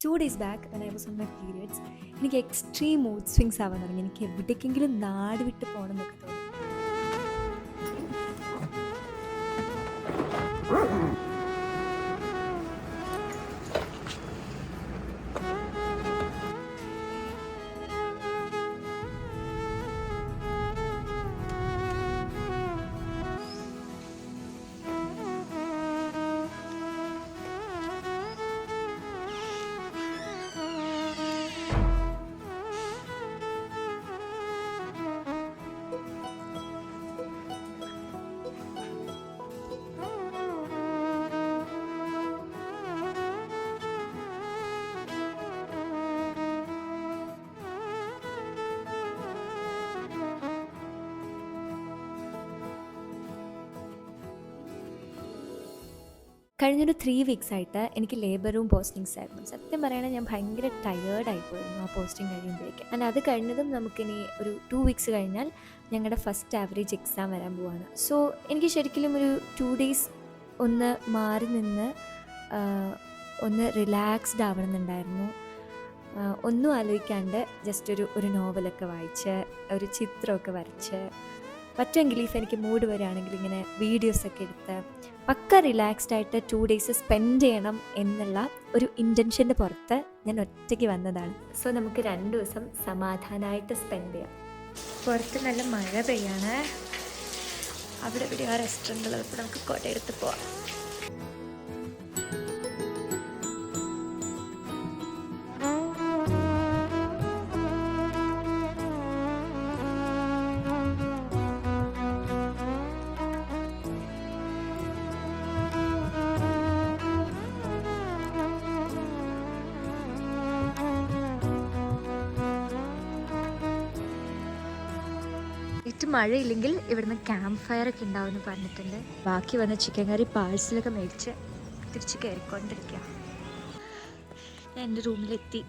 2 days back when I was on my periods, എനിക്ക് extreme mood swings ആവാൻ തുടങ്ങി. എനിക്ക് എവിടേക്കെങ്കിലും നാട് വിട്ട് പോകണം എന്നൊക്കെ തോന്നി. കഴിഞ്ഞൊരു 3 weeks ആയിട്ട് എനിക്ക് ലേബർ റൂം പോസ്റ്റിങ്സ് ആയിരുന്നു. സത്യം പറയുകയാണെങ്കിൽ ഞാൻ ഭയങ്കര ടയേർഡായിപ്പോയിരുന്നു ആ പോസ്റ്റിംഗ് കഴിയുമ്പോഴേക്ക്. ആൻഡ് അത് കഴിഞ്ഞതും നമുക്കിനി ഒരു 2 weeks കഴിഞ്ഞാൽ ഞങ്ങളുടെ ഫസ്റ്റ് ആവറേജ് എക്സാം വരാൻ പോവാണ്. സോ എനിക്ക് ശരിക്കും ഒരു 2 days ഒന്ന് മാറി നിന്ന് ഒന്ന് റിലാക്സ്ഡ് ആവണമെന്നുണ്ടായിരുന്നു. ഒന്നും ആലോചിക്കാണ്ട് ജസ്റ്റ് ഒരു നോവലൊക്കെ വായിച്ച് ഒരു ചിത്രമൊക്കെ വരച്ച് പറ്റുമെങ്കിൽ ഇഫ് എനിക്ക് മൂഡ് വരികയാണെങ്കിൽ ഇങ്ങനെ വീഡിയോസൊക്കെ എടുത്ത് പക്ക റിലാക്സ്ഡ് ആയിട്ട് 2 days സ്പെൻഡ് ചെയ്യണം എന്നുള്ള ഒരു ഇൻറ്റൻഷൻ്റെ പുറത്ത് ഞാൻ ഒറ്റയ്ക്ക് വന്നതാണ്. സോ നമുക്ക് 2 ദിവസം സമാധാനമായിട്ട് സ്പെൻഡ് ചെയ്യാം. പുറത്ത് നല്ല മഴ പെയ്യാണ്. അവിടെ ഇവിടെ ആ റെസ്റ്റോറൻറ്റുകൾ ഇപ്പോൾ നമുക്ക് കൊടയെടുത്ത് പോവാം. ഏറ്റവും മഴയില്ലെങ്കിൽ ഇവിടുന്ന് ക്യാമ്പ് ഫയർ ഒക്കെ ഉണ്ടാവുമെന്ന് പറഞ്ഞിട്ടുണ്ട്. ബാക്കി വന്ന ചിക്കൻ കറി പാഴ്സലൊക്കെ മേടിച്ച് തിരിച്ച് കയറിക്കൊണ്ടിരിക്കുക. ഞാൻ എൻ്റെ റൂമിലെത്തി.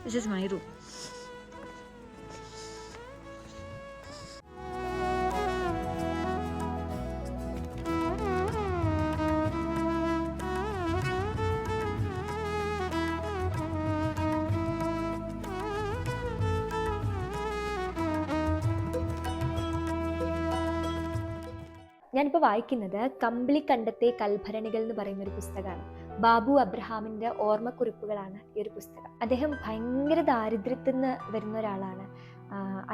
This is my room. ഞാനിപ്പോൾ വായിക്കുന്നത് കമ്പിളിക്കണ്ടത്തെ കൽഭരണികൾ എന്ന് പറയുന്നൊരു പുസ്തകമാണ്. ബാബു അബ്രഹാമിൻ്റെ ഓർമ്മക്കുറിപ്പുകളാണ് ഈ ഒരു പുസ്തകം. അദ്ദേഹം ഭയങ്കര ദാരിദ്ര്യത്തിൽ നിന്ന് വരുന്ന ഒരാളാണ്.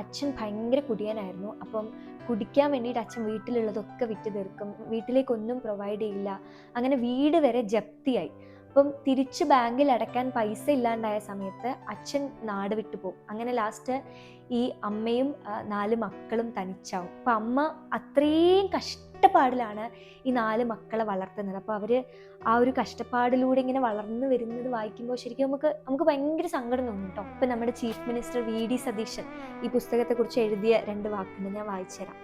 അച്ഛൻ ഭയങ്കര കുടിയനായിരുന്നു. അപ്പം കുടിക്കാൻ വേണ്ടിയിട്ട് അച്ഛൻ വീട്ടിലുള്ളതൊക്കെ വിറ്റ് തീർക്കും, വീട്ടിലേക്കൊന്നും പ്രൊവൈഡ് ചെയ്യില്ല. അങ്ങനെ വീട് വരെ ജപ്തിയായി. അപ്പം തിരിച്ച് ബാങ്കിൽ അടയ്ക്കാൻ പൈസ ഇല്ലാണ്ടായ സമയത്ത് അച്ഛൻ നാട് വിട്ടു പോകും. അങ്ങനെ ലാസ്റ്റ് ഈ അമ്മയും 4 മക്കളും തനിച്ചാവും. അപ്പം അമ്മ അത്രയും കഷ്ടപ്പാടിലാണ് ഈ 4 മക്കളെ വളർത്തുന്നത്. അപ്പോൾ അവർ ആ ഒരു കഷ്ടപ്പാടിലൂടെ ഇങ്ങനെ വളർന്നു വരുന്നത് വായിക്കുമ്പോൾ ശരിക്കും നമുക്ക് ഭയങ്കര സങ്കടം തോന്നും കേട്ടോ. ഇപ്പം നമ്മുടെ ചീഫ് മിനിസ്റ്റർ VD സതീശൻ ഈ പുസ്തകത്തെക്കുറിച്ച് എഴുതിയ 2 വാക്കുണ്ട്, ഞാൻ വായിച്ചുതരാം.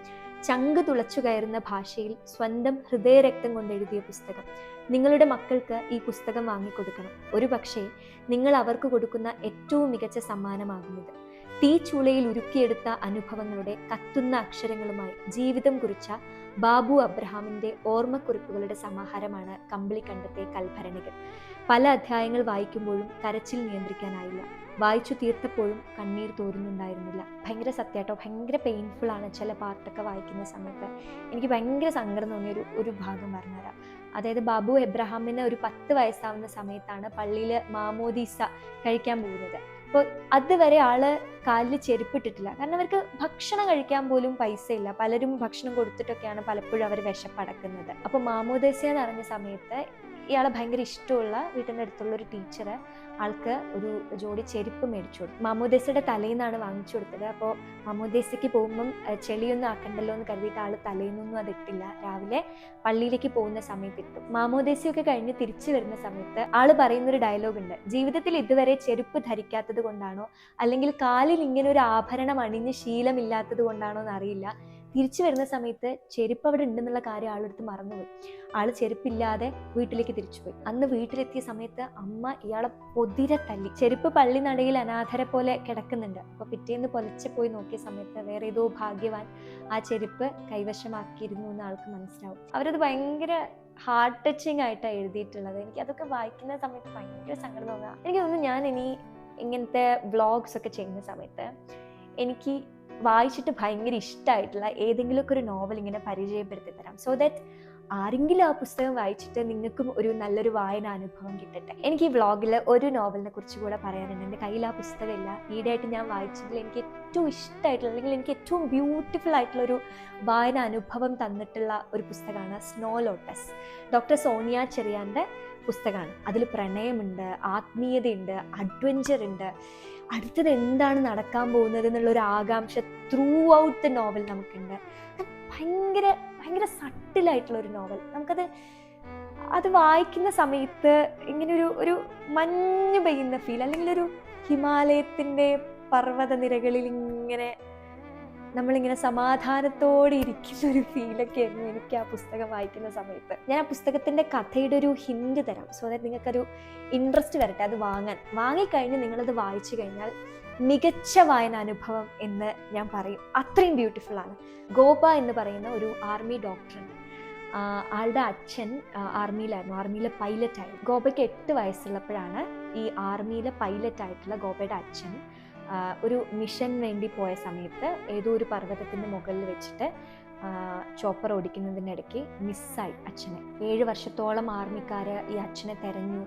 ചങ്ക് തുളച്ചു കയറുന്ന ഭാഷയിൽ സ്വന്തം ഹൃദയരക്തം കൊണ്ട് എഴുതിയ പുസ്തകം. നിങ്ങളുടെ മക്കൾക്ക് ഈ പുസ്തകം വാങ്ങിക്കൊടുക്കണം. ഒരു പക്ഷേ നിങ്ങൾ അവർക്ക് കൊടുക്കുന്ന ഏറ്റവും മികച്ച സമ്മാനമാകുന്നത്. തീച്ചൂളയിൽ ഉരുക്കിയെടുത്ത അനുഭവങ്ങളുടെ കത്തുന്ന അക്ഷരങ്ങളുമായി ജീവിതം കുറിച്ച ബാബു അബ്രഹാമിൻ്റെ ഓർമ്മക്കുറിപ്പുകളുടെ സമാഹാരമാണ് കമ്പിളിക്കണ്ടത്തെ കൽഭരണികൾ. പല അധ്യായങ്ങൾ വായിക്കുമ്പോഴും കരച്ചിൽ നിയന്ത്രിക്കാനായില്ല. വായിച്ചു തീർത്തപ്പോഴും കണ്ണീർ തോരുന്നുണ്ടായിരുന്നില്ല. ഭയങ്കര സത്യമായിട്ടോ, ഭയങ്കര പെയിൻഫുൾ ആണ് ചില പാർട്ടൊക്കെ വായിക്കുന്ന സമയത്ത്. എനിക്ക് ഭയങ്കര സങ്കടം തോന്നിയ ഒരു ഭാഗം പറഞ്ഞുതരാം. അതായത് ബാബു എബ്രഹാമിന് ഒരു 10 വയസ്സാവുന്ന സമയത്താണ് പള്ളിയിൽ മാമോദീസ കഴിക്കാൻ പോകുന്നത്. അപ്പോൾ അതുവരെ ആള് കാലിൽ ചെരുപ്പിട്ടിട്ടില്ല. കാരണം അവർക്ക് ഭക്ഷണം കഴിക്കാൻ പോലും പൈസ ഇല്ല. പലരും ഭക്ഷണം കൊടുത്തിട്ടൊക്കെയാണ് പലപ്പോഴും അവർ വിശപ്പടക്കുന്നത്. അപ്പോൾ മാമോദീസ എന്ന് പറഞ്ഞ സമയത്ത് ഇയാളെ ഭയങ്കര ഇഷ്ടമുള്ള വീട്ടിൻ്റെ അടുത്തുള്ള ഒരു ടീച്ചർ ആൾക്ക് ഒരു ജോഡി ചെരുപ്പ് മേടിച്ചു കൊടുത്തു. മാമോദീസയുടെ തലേന്നാണ് വാങ്ങിച്ചു കൊടുത്തത്. അപ്പോൾ മാമോദീസയ്ക്ക് പോകുമ്പം ചെളിയൊന്നും ആക്കണ്ടല്ലോ എന്ന് കരുതിയിട്ട് ആൾ തലേന്നൊന്നും അത് ഇട്ടില്ല. രാവിലെ പള്ളിയിലേക്ക് പോകുന്ന സമയത്ത് ഇട്ടു. മാമോദീസയൊക്കെ കഴിഞ്ഞ് തിരിച്ചു വരുന്ന സമയത്ത് ആൾ പറയുന്നൊരു ഡയലോഗ് ഉണ്ട്. ജീവിതത്തിൽ ഇതുവരെ ചെരുപ്പ് ധരിക്കാത്തത് കൊണ്ടാണോ അല്ലെങ്കിൽ കാലിൽ ഇങ്ങനെ ഒരു ആഭരണം അണിഞ്ഞ് ശീലമില്ലാത്തത് കൊണ്ടാണോ എന്നറിയില്ല, തിരിച്ചു വരുന്ന സമയത്ത് ചെരുപ്പ് അവിടെ ഉണ്ടെന്നുള്ള കാര്യം ആളെടുത്ത് മറന്നുപോയി. ആള് ചെരുപ്പില്ലാതെ വീട്ടിലേക്ക് തിരിച്ചുപോയി. അന്ന് വീട്ടിലെത്തിയ സമയത്ത് അമ്മ ഇയാളെ പൊതിരെ തല്ലി. ചെരുപ്പ് പള്ളി നടയിൽ അനാഥരെ പോലെ കിടക്കുന്നുണ്ട്. അപ്പൊ പിറ്റേന്ന് പൊലച്ച് പോയി നോക്കിയ സമയത്ത് വേറെ ഏതോ ഭാഗ്യവാൻ ആ ചെരുപ്പ് കൈവശമാക്കിയിരുന്നു എന്ന് ആൾക്ക് മനസ്സിലാവും. അവരത് ഭയങ്കര ഹാർട്ട് ടച്ചിങ് ആയിട്ടാണ് എഴുതിയിട്ടുള്ളത്. എനിക്ക് അതൊക്കെ വായിക്കുന്ന സമയത്ത് ഭയങ്കര സങ്കടം തോന്നുക. എനിക്ക് തോന്നുന്നു ഞാൻ ഇനി ഇങ്ങനത്തെ വ്ളോഗ്സ് ഒക്കെ ചെയ്യുന്ന സമയത്ത് എനിക്ക് വായിച്ചിട്ട് ഭയങ്കര ഇഷ്ടമായിട്ടുള്ള ഏതെങ്കിലുമൊക്കെ ഒരു നോവൽ ഇങ്ങനെ പരിചയപ്പെടുത്തി തരാം. സോ ദാറ്റ് ആരെങ്കിലും ആ പുസ്തകം വായിച്ചിട്ട് നിങ്ങൾക്കും ഒരു നല്ലൊരു വായന അനുഭവം കിട്ടട്ടെ. എനിക്ക് ഈ വ്ളോഗിൽ ഒരു നോവലിനെ കുറിച്ച് കൂടെ പറയാനുണ്ട്. എൻ്റെ കയ്യിൽ ആ പുസ്തകമില്ല. ഈയിടെയായിട്ട് ഞാൻ വായിച്ചതിൽ എനിക്ക് ഏറ്റവും ഇഷ്ടമായിട്ടുള്ള, അല്ലെങ്കിൽ എനിക്ക് ഏറ്റവും ബ്യൂട്ടിഫുൾ ആയിട്ടുള്ളൊരു വായന അനുഭവം തന്നിട്ടുള്ള ഒരു പുസ്തകമാണ് സ്നോ ലോട്ടസ്. ഡോക്ടർ സോണിയ ചെറിയാൻ്റെ പുസ്തകമാണ്. അതിൽ പ്രണയമുണ്ട്, ആത്മീയതയുണ്ട്, അഡ്വഞ്ചർ ഉണ്ട്, അടുത്തത് എന്താണ് നടക്കാൻ പോകുന്നത് എന്നുള്ളൊരു ആകാംക്ഷ ത്രൂ ഔട്ട് ദ നോവൽ നമുക്കുണ്ട്. ഭയങ്കര ഭയങ്കര സട്ടിലായിട്ടുള്ളൊരു നോവൽ. അത് വായിക്കുന്ന സമയത്ത് ഇങ്ങനെ ഒരു മഞ്ഞ് പെയ്യുന്ന ഫീൽ, അല്ലെങ്കിൽ ഒരു ഹിമാലയത്തിൻ്റെ പർവ്വത നിരകളിൽ ഇങ്ങനെ നമ്മളിങ്ങനെ സമാധാനത്തോടെ ഇരിക്കുന്ന ഒരു ഫീലൊക്കെ ആയിരുന്നു എനിക്ക് ആ പുസ്തകം വായിക്കുന്ന സമയത്ത്. ഞാൻ ആ പുസ്തകത്തിൻ്റെ കഥയുടെ ഒരു ഹിന്റ് തരാം, സോ ദാറ്റ് നിങ്ങൾക്കൊരു ഇൻട്രസ്റ്റ് വരട്ടെ അത് വാങ്ങിക്കഴിഞ്ഞ് നിങ്ങളത് വായിച്ചു കഴിഞ്ഞാൽ മികച്ച വായനാനുഭവം എന്ന് ഞാൻ പറയും. അത്രയും ബ്യൂട്ടിഫുൾ ആണ്. ഗോപ എന്ന് പറയുന്ന ഒരു ആർമി ഡോക്ടറുണ്ട്. ആളുടെ അച്ഛൻ ആർമിയിലായിരുന്നു, ആർമിയിലെ പൈലറ്റായിരുന്നു. ഗോപയ്ക്ക് 8 വയസ്സുള്ളപ്പോഴാണ് ഈ ആർമിയിലെ പൈലറ്റായിട്ടുള്ള ഗോപയുടെ അച്ഛൻ ഒരു മിഷൻ വേണ്ടി പോയ സമയത്ത് ഏതോ ഒരു പർവ്വതത്തിൻ്റെ മുകളിൽ വെച്ചിട്ട് ചോപ്പർ ഓടിക്കുന്നതിൻ്റെ ഇടയ്ക്ക് മിസ്സായി അച്ഛനെ. 7 വർഷത്തോളം ആർമിക്കാർ ഈ അച്ഛനെ തെരഞ്ഞു.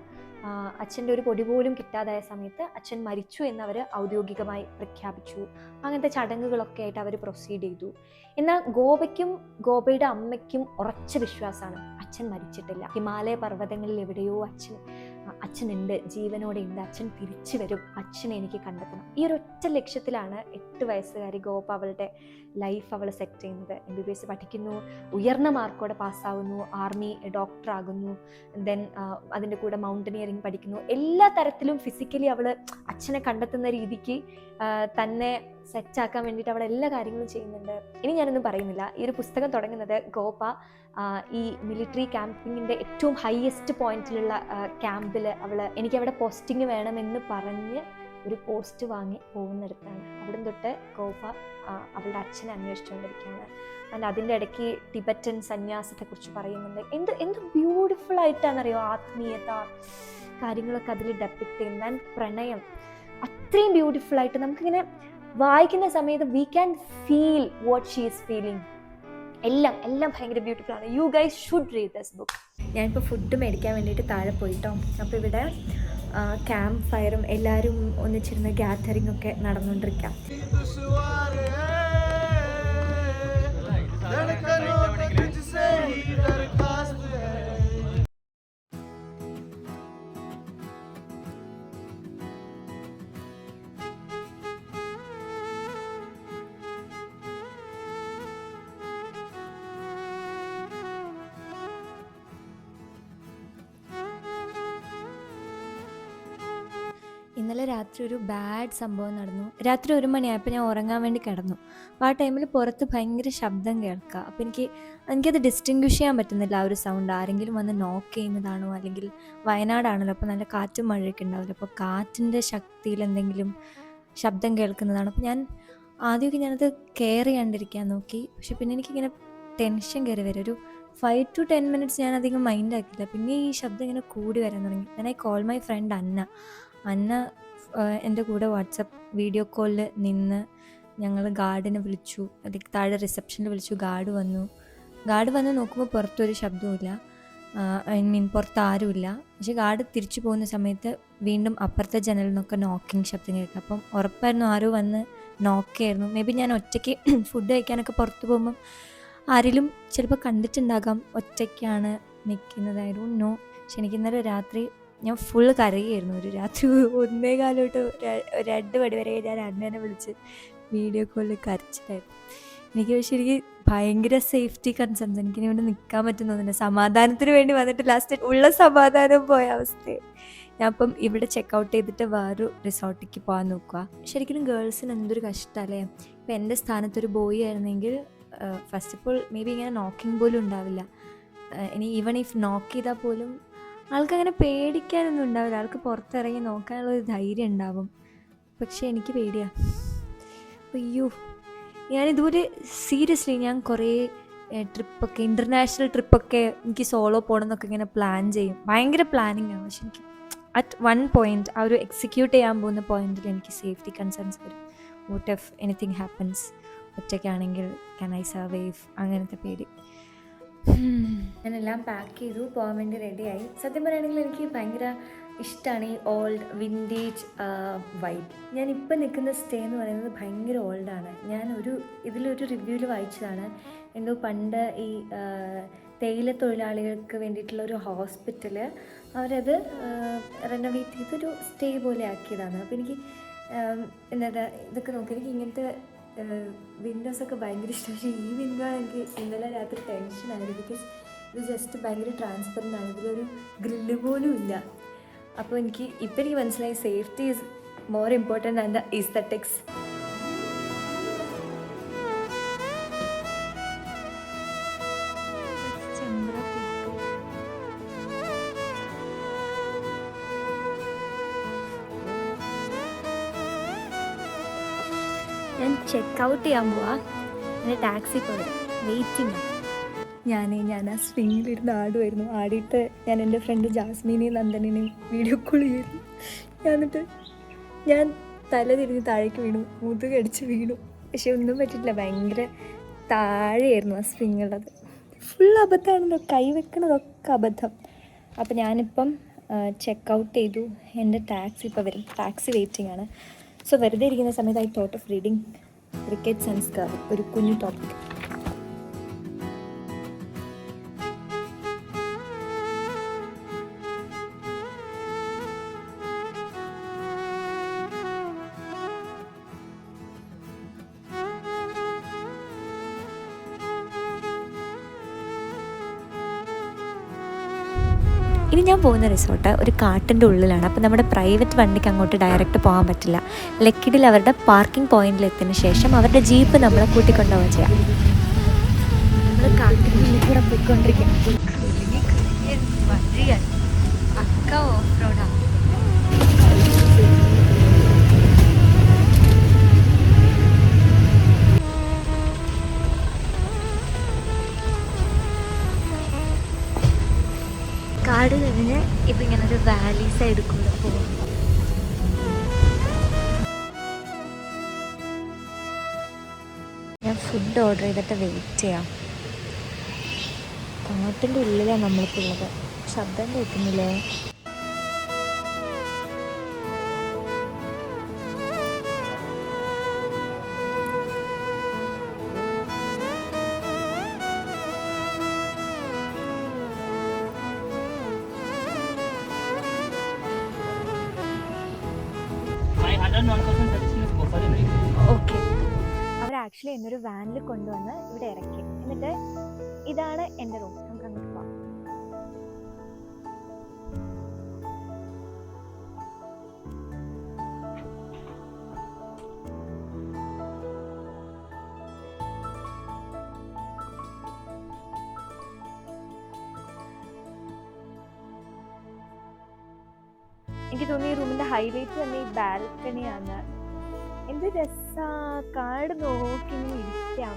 അച്ഛൻ്റെ ഒരു പൊടി പോലും കിട്ടാതായ സമയത്ത് അച്ഛൻ മരിച്ചു എന്നവർ ഔദ്യോഗികമായി പ്രഖ്യാപിച്ചു. അങ്ങനത്തെ ചടങ്ങുകളൊക്കെ ആയിട്ട് അവർ പ്രൊസീഡ് ചെയ്തു. എന്നാൽ ഗോപയ്ക്കും ഗോപയുടെ അമ്മയ്ക്കും ഉറച്ച വിശ്വാസമാണ് അച്ഛൻ മരിച്ചിട്ടില്ല. ഹിമാലയ പർവ്വതങ്ങളിൽ എവിടെയോ അച്ഛനുണ്ട്, ജീവനോടെ ഉണ്ട്, അച്ഛൻ തിരിച്ചു വരും, അച്ഛനെ എനിക്ക് കണ്ടെത്തണം. ഈ ഒരു ഒറ്റ ലക്ഷ്യത്തിലാണ് 8 വയസ്സുകാരി ഗോപ അവളുടെ ലൈഫ് അവൾ സെറ്റ് ചെയ്യുന്നത്. MBBS പഠിക്കുന്നു, ഉയർന്ന മാർക്കോടെ പാസ്സാവുന്നു, ആർമി ഡോക്ടർ ആകുന്നു, ദെൻ അതിൻ്റെ കൂടെ മൗണ്ടനിയറിങ് പഠിക്കുന്നു. എല്ലാ തരത്തിലും ഫിസിക്കലി അവൾ അച്ഛനെ കണ്ടെത്തുന്ന രീതിക്ക് തന്നെ സെറ്റാക്കാൻ വേണ്ടിയിട്ട് അവൾ എല്ലാ കാര്യങ്ങളും ചെയ്യുന്നുണ്ട്. ഇനി ഞാനൊന്നും പറയുന്നില്ല. ഈ ഒരു പുസ്തകം തുടങ്ങുന്നത് ഗോപ ഈ മിലിറ്ററി ക്യാമ്പിങ്ങിൻ്റെ ഏറ്റവും ഹയസ്റ്റ് പോയിന്റിലുള്ള ക്യാമ്പിൽ എനിക്കവിടെ പോസ്റ്റിംഗ് വേണമെന്ന് പറഞ്ഞ് ഒരു പോസ്റ്റ് വാങ്ങി പോകുന്നിടത്താണ്. അവിടെ തൊട്ട് ഗോപ അവളുടെ അച്ഛനെ അന്വേഷിച്ചുകൊണ്ടിരിക്കുകയാണ്. ആൻഡ് അതിൻ്റെ ഇടയ്ക്ക് ടിബറ്റൻ സന്യാസത്തെക്കുറിച്ച് പറയുന്നുണ്ട്. എന്ത് ബ്യൂട്ടിഫുൾ ആയിട്ടാണെന്നറിയോ ആത്മീയത കാര്യങ്ങളൊക്കെ അതിൽ ഡെപ്പിക്ട് ചെയ്യുന്നത്. ആൻഡ് പ്രണയം അത്രയും ബ്യൂട്ടിഫുൾ ആയിട്ട് നമുക്കിങ്ങനെ വായിക്കുന്ന സമയത്ത് we can feel what she is feeling. എല്ലാം ഭയങ്കര ബ്യൂട്ടിഫുൾ ആണ്. You guys should read this book. ഞാനിപ്പോൾ ഫുഡ് മേടിക്കാൻ വേണ്ടിയിട്ട് താഴെ പോയിട്ടോ. അപ്പോൾ ഇവിടെ ക്യാമ്പ് ഫയറും എല്ലാവരും ഒന്നിച്ചിരുന്ന് ഗ്യാതറിംഗ് ഒക്കെ നടന്നുകൊണ്ടിരിക്കാം. ഇന്നലെ രാത്രി ഒരു ബാഡ് സംഭവം നടന്നു. രാത്രി 1 മണിയായപ്പോൾ ഞാൻ ഉറങ്ങാൻ വേണ്ടി കിടന്നു. അപ്പോൾ ആ ടൈമിൽ പുറത്ത് ഭയങ്കര ശബ്ദം കേൾക്കുക. അപ്പോൾ എനിക്കത് ഡിസ്റ്റിങ്വിഷ് ചെയ്യാൻ പറ്റുന്നില്ല. ആ ഒരു സൗണ്ട് ആരെങ്കിലും വന്ന് നോക്ക് ചെയ്യുന്നതാണോ, അല്ലെങ്കിൽ വയനാടാണല്ലോ, അപ്പോൾ നല്ല കാറ്റും മഴയൊക്കെ ഉണ്ടാവില്ല, അപ്പോൾ കാറ്റിൻ്റെ ശക്തിയിൽ എന്തെങ്കിലും ശബ്ദം കേൾക്കുന്നതാണ്. അപ്പോൾ ആദ്യമൊക്കെ ഞാനത് കെയർ ചെയ്യാണ്ടിരിക്കാൻ നോക്കി. പക്ഷെ പിന്നെ എനിക്കിങ്ങനെ ടെൻഷൻ കയറി വരും. ഒരു 5 to 10 minutes ഞാൻ അധികം മൈൻഡ് ആക്കില്ല. പിന്നെ ഈ ശബ്ദം ഇങ്ങനെ കൂടി വരാൻ തുടങ്ങി. then I call my friend അന്ന എൻ്റെ കൂടെ വാട്സപ്പ് വീഡിയോ കോളിൽ നിന്ന് ഞങ്ങൾ ഗാർഡിനെ വിളിച്ചു. അതിൽ താഴെ റിസപ്ഷനിൽ വിളിച്ചു. ഗാർഡ് വന്ന് നോക്കുമ്പോൾ പുറത്തൊരു ശബ്ദവുമില്ല. പുറത്ത് ആരുമില്ല. പക്ഷേ ഗാർഡ് തിരിച്ചു പോകുന്ന സമയത്ത് വീണ്ടും അപ്പുറത്തെ ജനലിൽ നിന്നൊക്കെ നോക്കിങ് ശബ്ദം കേൾക്കുക. അപ്പം ഉറപ്പായിരുന്നു ആരോ വന്ന് നോക്കിയായിരുന്നു. മേ ബി ഞാൻ ഒറ്റയ്ക്ക് ഫുഡ് കഴിക്കാനൊക്കെ പുറത്ത് പോകുമ്പം ആരെങ്കിലും ചിലപ്പോൾ കണ്ടിട്ടുണ്ടാകാം ഒറ്റയ്ക്കാണ് നിൽക്കുന്നതായിരുന്നു. പക്ഷെ എനിക്ക് ഇന്നലെ രാത്രി ഞാൻ ഫുൾ കരയായിരുന്നു. ഒരു രാത്രി 1:15 തൊട്ട് 2 മണി വരെ ഞാൻ അണ്ണനെ വിളിച്ച് വീഡിയോ കോളിൽ കരച്ചിട്ടായിരുന്നു. എനിക്ക് പക്ഷേ ഭയങ്കര സേഫ്റ്റി കൺസേൺസ്. എനിക്കിനി ഇവിടെ നിൽക്കാൻ പറ്റുന്നൊന്നുമില്ല. സമാധാനത്തിന് വേണ്ടി വന്നിട്ട് ലാസ്റ്റ് ഉള്ള സമാധാനം പോയ അവസ്ഥയെ. ഞാൻ അപ്പം ഇവിടെ ചെക്കൗട്ട് ചെയ്തിട്ട് വേറൊരു റിസോർട്ടിലേക്ക് പോകാൻ നോക്കുക. ശരിക്കും ഗേൾസിന് എന്തൊരു കഷ്ടമല്ലേ. ഇപ്പം എൻ്റെ സ്ഥാനത്തൊരു ബോയ് ആയിരുന്നെങ്കിൽ first of all may be ഇങ്ങനെ നോക്കിങ് പോലും ഉണ്ടാവില്ല. ഇനി ഈവൺ ഇഫ് നോക്ക് ചെയ്താൽ പോലും ആൾക്കങ്ങനെ പേടിക്കാനൊന്നും ഉണ്ടാവില്ല. ആൾക്ക് പുറത്തിറങ്ങി നോക്കാനുള്ളൊരു ധൈര്യം ഉണ്ടാവും. പക്ഷേ എനിക്ക് പേടിയാണ്. അയ്യോ, ഞാനിതുപോലെ സീരിയസ്ലി ഞാൻ കുറേ ട്രിപ്പൊക്കെ, ഇൻ്റർനാഷണൽ ട്രിപ്പൊക്കെ എനിക്ക് സോളോ പോകണം എന്നൊക്കെ ഇങ്ങനെ പ്ലാൻ ചെയ്യും. ഭയങ്കര പ്ലാനിങ് ആണ്. പക്ഷെ എനിക്ക് അറ്റ് വൺ പോയിന്റ്, ആ ഒരു എക്സിക്യൂട്ട് ചെയ്യാൻ പോകുന്ന പോയിന്റിൽ എനിക്ക് സേഫ്റ്റി കൺസേൺസ് വരും. വാട്ട് ഇഫ് എനിത്തിങ് ഹാപ്പൻസ്, ഒറ്റയ്ക്കാണെങ്കിൽ ക്യാൻ ഐ സർവൈവ്, അങ്ങനത്തെ പേടി. ഞാനെല്ലാം പാക്ക് ചെയ്തു, പോകാൻ വേണ്ടി റെഡിയായി. സത്യം പറയുകയാണെങ്കിൽ എനിക്ക് ഭയങ്കര ഇഷ്ടമാണ് ഈ ഓൾഡ് വിൻറ്റേജ് വൈബ്. ഞാനിപ്പോൾ നിൽക്കുന്ന സ്റ്റേ എന്ന് പറയുന്നത് ഭയങ്കര ഓൾഡാണ്. ഇതിലൊരു റിവ്യൂവിൽ വായിച്ചതാണ്, എന്തോ പണ്ട് ഈ തേയില തൊഴിലാളികൾക്ക് വേണ്ടിയിട്ടുള്ള ഒരു ഹോസ്പിറ്റൽ അവരത് റെനോവേറ്റ് ചെയ്തൊരു സ്റ്റേ പോലെ ആക്കിയതാണ്. അപ്പോൾ എനിക്ക് എന്താ ഇതൊക്കെ നോക്കി എനിക്ക് ഇങ്ങനത്തെ വിൻഡോസൊക്കെ ഭയങ്കര ഇഷ്ടം. പക്ഷേ ഈ വിൻഡോ എനിക്ക് ഇന്നലെ രാത്രി ടെൻഷനായിരുന്നു. ബിക്കോസ് ഇത് ജസ്റ്റ് ഭയങ്കര ട്രാൻസ്പെറൻ്റ് ആണ്, ഇതിലൊരു ഗ്രില്ല് പോലും ഇല്ല. അപ്പോൾ ഇപ്പം എനിക്ക് മനസ്സിലായി safety is more important than the aesthetics. ഞാൻ ചെക്ക് ഔട്ട് ചെയ്യാൻ പോവാ. എൻ്റെ ടാക്സി പോയി വെയിറ്റിംഗ്. ഞാൻ ആ സ്വിങ്ങിലിരുന്ന് ആടുമായിരുന്നു. ആടിയിട്ട് ഞാൻ എൻ്റെ ഫ്രണ്ട് ജാസ്മിനെയും നന്ദനെയും വീഡിയോ കോൾ ചെയ്തു. എന്നിട്ട് ഞാൻ തല തിരിഞ്ഞ് താഴേക്ക് വീണു, മുതുകടിച്ച് വീണു. പക്ഷെ ഒന്നും പറ്റിയിട്ടില്ല. ഭയങ്കര താഴെയായിരുന്നു ആ സ്വിങ്ങുള്ളത്. ഫുൾ അബദ്ധമാണല്ലോ, കൈവെക്കണതൊക്കെ അബദ്ധം. അപ്പോൾ ഞാനിപ്പം ചെക്ക് ഔട്ട് ചെയ്തു. എൻ്റെ ടാക്സി ഇപ്പോൾ വരും. ടാക്സി വെയിറ്റിംഗ് ആണ്. സോ വെറുതെ ഇരിക്കുന്ന സമയത്ത് ഐ തോട്ട് ഓഫ് റീഡിങ് റിക്കറ്റ് സെൻസ്കാർ, ഒരു കുഞ്ഞു ടോപ്പിക്. ഇനി ഞാൻ പോകുന്ന റിസോർട്ട് ഒരു കാട്ടിൻ്റെ ഉള്ളിലാണ്. അപ്പോൾ നമ്മുടെ പ്രൈവറ്റ് വണ്ടിക്ക് അങ്ങോട്ട് ഡയറക്റ്റ് പോകാൻ പറ്റില്ല. ലക്കിഡിൽ അവരുടെ പാർക്കിംഗ് പോയിന്റിൽ എത്തിയതിന് ശേഷം അവരുടെ ജീപ്പ് നമ്മളെ കൂട്ടിക്കൊണ്ടുപോവുക ചെയ്യാം. നമ്മൾ കാട്ടിൻ്റെ ഉള്ളിൽ കൂടെ പോയിക്കൊണ്ടിരിക്കും. പക്ക ഓഫ് റോഡാണ്. കാട് കഴിഞ്ഞ് ഇതിങ്ങനെ ഒരു വാലി സൈഡിൽ കൂടെ പോകും. ഞാൻ ഫുഡ് ഓർഡർ ചെയ്തിട്ട് വെയിറ്റ് ചെയ്യാം. കാട്ടിൻ്റെ ഉള്ളിലാണ് നമ്മളിപ്പോൾ ഉള്ളത്. ശബ്ദം കേൾക്കുന്നില്ലേ? ഓക്കെ, അവർ ആക്ച്വലി എന്നൊരു വാനിൽ കൊണ്ടുവന്ന് ഇവിടെ ഇറക്കി. എന്നിട്ട് ഇതാണ് എൻ്റെ റൂം. നമുക്ക് അങ്ങോട്ട് പോകാം. എനിക്ക് തോന്നി ഈ റൂമിൻ്റെ ഹൈലൈറ്റ് തന്നെ ഈ ബാൽക്കണിയാണ്. എന്ത് രസാ, കാട് നോക്കി ഇങ്ങനെ ഇരിക്കാം.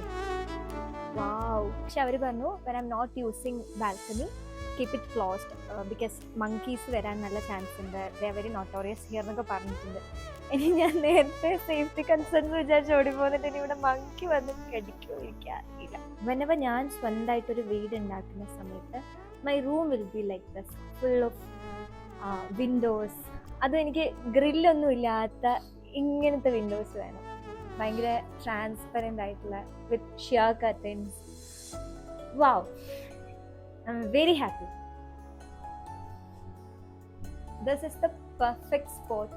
വാവ്. പക്ഷെ അവർ പറഞ്ഞു when I'm not using balcony, keep it closed because monkeys വരാൻ നല്ല ചാൻസ് ഉണ്ട്, they are very notorious here എന്നൊക്കെ പറഞ്ഞിട്ടുണ്ട്. ഇനി ഞാൻ നേരത്തെ സേഫ്റ്റി കൺസേൺസ് വിചാരിച്ച് ഓടി പോകുന്നിട്ട് ഇനി ഇവിടെ മങ്കി വന്ന് കടിക്കുമോ എനിക്കറിയില്ല. whenever ഞാൻ സ്വന്തമായിട്ടൊരു വീട് ഉണ്ടാക്കുന്ന സമയത്ത് my room will be like this, full of Windows. അതും എനിക്ക് ഗ്രില്ലൊന്നും ഇല്ലാത്ത ഇങ്ങനത്തെ വിൻഡോസ് വേണം. ഭയങ്കര ട്രാൻസ്പെറൻ്റ് ആയിട്ടുള്ള with sheer curtains. Wow, I M very happy. This is the perfect spot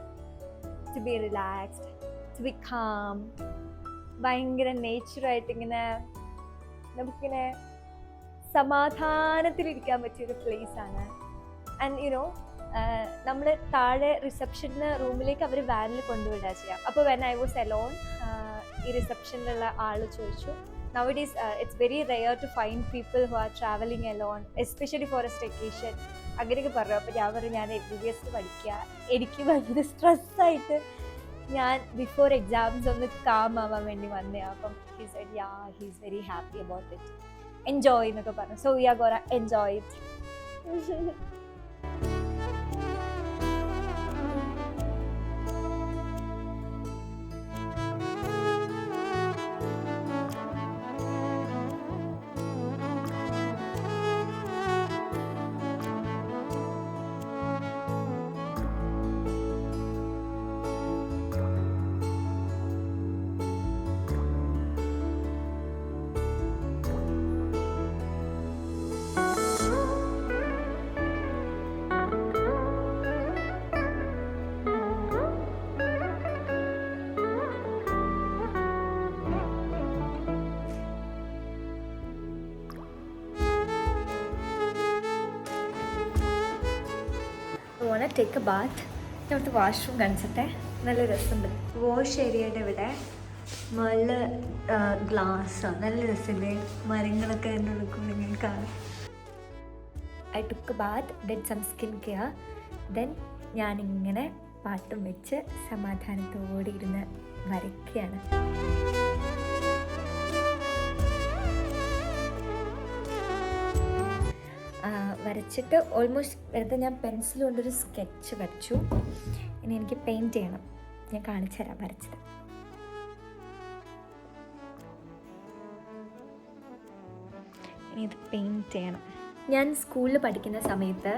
to be relaxed, to be calm. ഭയങ്കര നേച്ചറായിട്ട് ഇങ്ങനെ നമുക്കിങ്ങനെ സമാധാനത്തിലിരിക്കാൻ പറ്റിയൊരു പ്ലേസാണ്. ആൻഡ് യുനോ നമ്മൾ താഴെ റിസപ്ഷന് റൂമിലേക്ക് അവർ വാനിൽ കൊണ്ടുവിടുക ചെയ്യാം. അപ്പോൾ വെൻ ഐ വാസ് അലോൺ, ഈ റിസപ്ഷനിലുള്ള ആൾ ചോദിച്ചു, nowadays it's very rare to find people who are traveling alone, especially for a staycation. അങ്ങനെയൊക്കെ പറഞ്ഞു. അപ്പോൾ ഞാൻ പറഞ്ഞു ഞാൻ MBBS പഠിക്കുക, എനിക്ക് ഭയങ്കര സ്ട്രെസ്സായിട്ട് ഞാൻ ബിഫോർ എക്സാംസ് ഒന്ന് കാം ആവാൻ വേണ്ടി വന്നതാണ്. അപ്പം he said yeah, he's very happy about it. Enjoy എന്നൊക്കെ പറഞ്ഞു. So we are gonna enjoy it. Take a bath. ഇവിടുത്തെ വാഷ്റൂം കാണിച്ചിട്ടെ, നല്ല രസമുണ്ട്. വാഷ് ഏരിയയുടെ ഇവിടെ നല്ല ഗ്ലാസ്സാണ്, നല്ല രസമില്ലേ, മരങ്ങളൊക്കെ എൻ്റെ ഉള്ളിൽ ഇങ്ങനെ കാണാം. I took a bath, did some skin care. Then ഞാനിങ്ങനെ പാട്ടും വെച്ച് സമാധാനത്തോടെ ഇരുന്ന് വരയ്ക്കുകയാണ്. വരച്ചിട്ട് ഓൾമോസ്റ്റ് വെറുതെ ഞാൻ പെൻസിൽ കൊണ്ടൊരു സ്കെച്ച് വരച്ചു. ഇനി എനിക്ക് പെയിൻറ്റ് ചെയ്യണം. ഞാൻ കാണിച്ചു തരാം വരച്ചത്. ഇനി ഇത് പെയിൻറ്റ് ചെയ്യണം. ഞാൻ സ്കൂളിൽ പഠിക്കുന്ന സമയത്ത്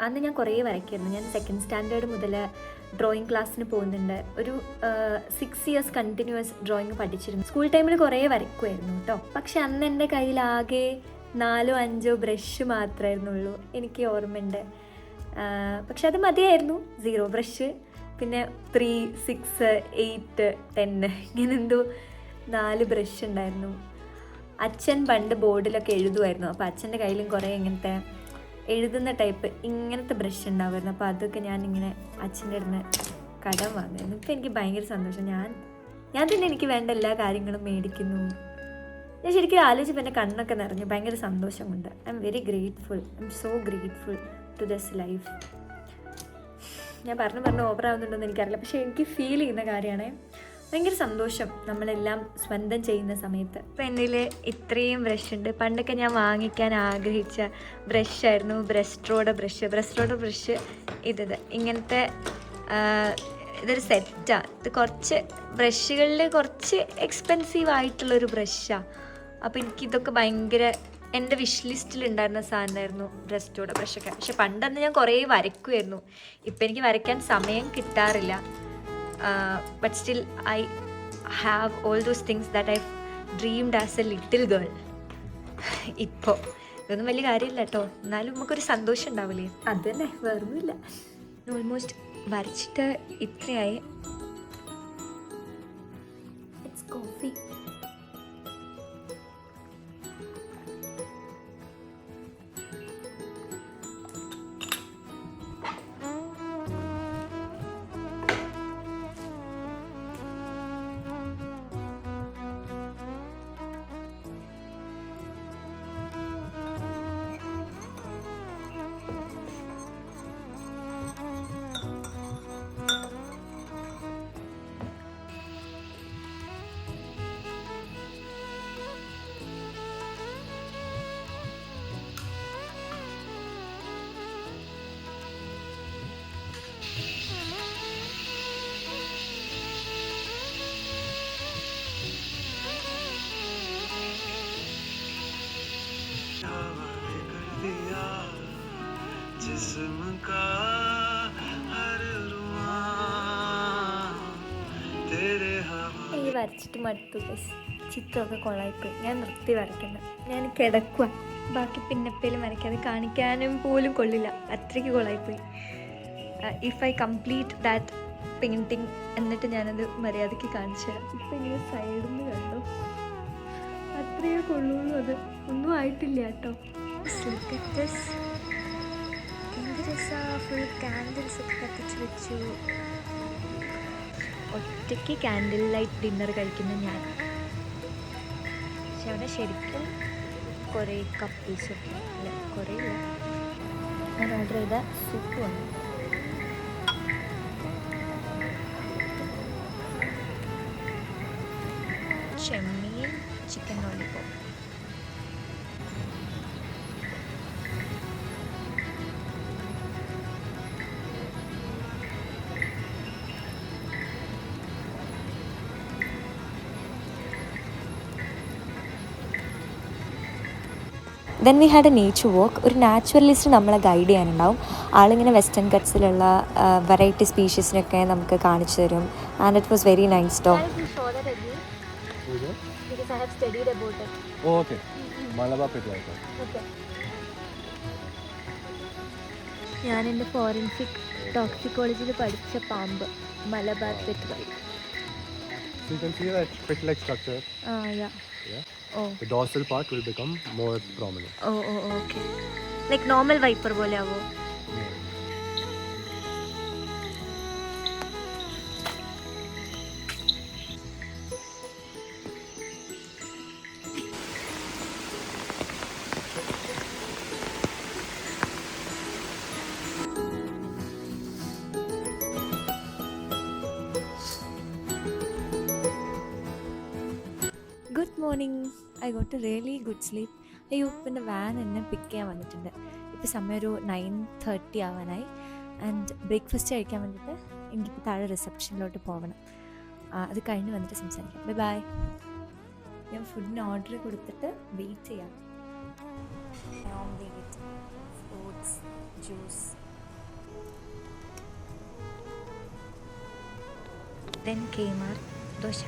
അന്ന് ഞാൻ കുറേ വരയ്ക്കായിരുന്നു. ഞാൻ 2nd സ്റ്റാൻഡേർഡ് മുതൽ ഡ്രോയിങ് ക്ലാസ്സിന് പോകുന്നുണ്ട്. ഒരു 6 ഇയേഴ്സ് കണ്ടിന്യൂസ് ഡ്രോയിങ് പഠിച്ചിരുന്നു. സ്കൂൾ ടൈമിൽ കുറേ വരയ്ക്കുമായിരുന്നു കേട്ടോ. പക്ഷെ അന്ന് എൻ്റെ കയ്യിലാകെ 4-5 ബ്രഷ് മാത്രമായിരുന്നുള്ളൂ, എനിക്ക് ഓർമ്മയുണ്ട്. പക്ഷെ അത് മതിയായിരുന്നു. 0 ബ്രഷ്, പിന്നെ 3, 6, 8, 10 ഇങ്ങനെ എന്തോ 4 ബ്രഷ് ഉണ്ടായിരുന്നു. അച്ഛൻ പണ്ട് ബോർഡിലൊക്കെ എഴുതുമായിരുന്നു. അപ്പോൾ അച്ഛൻ്റെ കയ്യിലും കുറേ ഇങ്ങനത്തെ എഴുതുന്ന ടൈപ്പ് ഇങ്ങനത്തെ ബ്രഷ് ഉണ്ടാവുമായിരുന്നു. അപ്പോൾ അതൊക്കെ ഞാനിങ്ങനെ അച്ഛൻ്റെ അടുത്ത് കടം വാങ്ങുമായിരുന്നു. ഇപ്പോൾ എനിക്ക് ഭയങ്കര സന്തോഷം. ഞാൻ തന്നെ എനിക്ക് വേണ്ട എല്ലാ കാര്യങ്ങളും മേടിക്കുന്നു. ഞാൻ ശരിക്കും ആലോചിച്ചപ്പോൾ എൻ്റെ കണ്ണൊക്കെ നിറഞ്ഞു. ഭയങ്കര സന്തോഷം കൊണ്ട് I M very grateful. I'm so grateful to this life. ഞാൻ പറഞ്ഞ് ഓവറാവുന്നുണ്ടെന്ന് എനിക്കറിയില്ല, പക്ഷേ എനിക്ക് ഫീൽ ചെയ്യുന്ന കാര്യമാണ്. ഭയങ്കര സന്തോഷം നമ്മളെല്ലാം സ്വന്തം ചെയ്യുന്ന സമയത്ത്. ഇപ്പോൾ എൻ്റെ കയ്യിൽ ഇത്രയും ബ്രഷ് ഉണ്ട്. പണ്ടൊക്കെ ഞാൻ വാങ്ങിക്കാൻ ആഗ്രഹിച്ച ബ്രഷായിരുന്നു ബ്രസ്ട്രോയുടെ ബ്രഷ്. ഇങ്ങനത്തെ ഇതൊരു സെറ്റാണ്. ഇത് കുറച്ച് ബ്രഷുകളിൽ കുറച്ച് എക്സ്പെൻസീവ് ആയിട്ടുള്ളൊരു ബ്രഷാണ്. അപ്പോൾ എനിക്കിതൊക്കെ ഭയങ്കര എൻ്റെ വിഷ് ലിസ്റ്റിലുണ്ടായിരുന്ന സാധനമായിരുന്നു ബ്രസ്ട്രോയുടെ ബ്രഷൊക്കെ. പക്ഷെ പണ്ടന്ന് ഞാൻ കുറേ വരയ്ക്കുമായിരുന്നു. ഇപ്പം എനിക്ക് വരയ്ക്കാൻ സമയം കിട്ടാറില്ല. But still I have all those things that I dreamed as A little girl. ഇപ്പോൾ ഇതൊന്നും വലിയ കാര്യമില്ല കേട്ടോ, എന്നാലും നമുക്കൊരു സന്തോഷം ഉണ്ടാവില്ലേ, അത് തന്നെ, വേറൊന്നുമില്ല. ഓൾമോസ്റ്റ് വരച്ചിട്ട് ഇത്രയായി. It's coffee. എനിക്ക് വരച്ചിട്ട് മടുത്തു. ചിത്രമൊക്കെ കൊള്ളായിപ്പോയി. ഞാൻ നിർത്തി വരയ്ക്കുന്നത്. ഞാൻ കിടക്കുക. ബാക്കി പിന്നെപ്പേലും വരയ്ക്കാതെ കാണിക്കാനും പോലും കൊള്ളില്ല, അത്രയ്ക്ക് കൊള്ളായിപ്പോയി. If I complete that painting എന്നിട്ട് ഞാനത് മര്യാദയ്ക്ക് കാണിച്ചു തരാം. ഇപ്പം ഇങ്ങനെ സൈഡിൽ നിന്ന് കണ്ടോ, അത്രയേ കൊള്ളുള്ളൂ. അത് ഒന്നും ആയിട്ടില്ല കേട്ടോ. ഫുൾ ക്യാൻഡിൽസ് ഒക്കെ കത്തിച്ച് വെച്ചു. ഒറ്റയ്ക്ക് ക്യാൻഡിൽ ലൈറ്റ് ഡിന്നർ കഴിക്കുന്ന ഞാൻ. പക്ഷെ അവിടെ ശരിക്കും കുറേ കപ്പിൾസൊക്കെ അല്ല, കുറേ ഇല്ല. ഞാൻ ഓർഡർ ചെയ്ത സൂപ്പ് വന്നു. ചെമ്മീൻ chicken lollipop. Then we had a nature walk. ഒരു നാച്ചുറലിസ്റ്റ് നമ്മളെ ഗൈഡ് ചെയ്യാനുണ്ടാവും. ആളിങ്ങനെ വെസ്റ്റേൺ കട്ട്സിലുള്ള വെറൈറ്റി സ്പീഷീസിനൊക്കെ നമുക്ക് കാണിച്ചു തരും. And it was very nice too. ഞാൻ എൻ്റെ ഫോറൻസിക് ടോക്സിക്കോളജിയിൽ പഠിച്ച പാമ്പ് മലബാർ പെറ്റ് വൈറ്റ്. So you can see that pit-like structure. Yeah. Yeah. Oh. The dorsal part will become more prominent. Oh, okay. Like normal viper പോലെ ആവോ? Yeah. Good morning. I got A really good sleep. അയ്യോ, പിന്നെ van എന്നെ പിക്ക് ചെയ്യാൻ വന്നിട്ടുണ്ട്. ഇപ്പോൾ സമയം ഒരു 9:30 ആവാനായി. ആൻഡ് ബ്രേക്ക്ഫാസ്റ്റ് കഴിക്കാൻ വേണ്ടിയിട്ട് എനിക്കിപ്പോൾ താഴെ റിസപ്ഷനിലോട്ട് പോകണം. അത് കഴിഞ്ഞ് വന്നിട്ട് സംസാരിക്കാം. Bye bye. ഞാൻ ഫുഡിന് ഓർഡർ കൊടുത്തിട്ട് വെയിറ്റ് ചെയ്യാം. ഓംലേറ്റ്, ഫ്രൂട്ട്സ്, ജ്യൂസ്, ദെൻ കേമാർ ദോശ.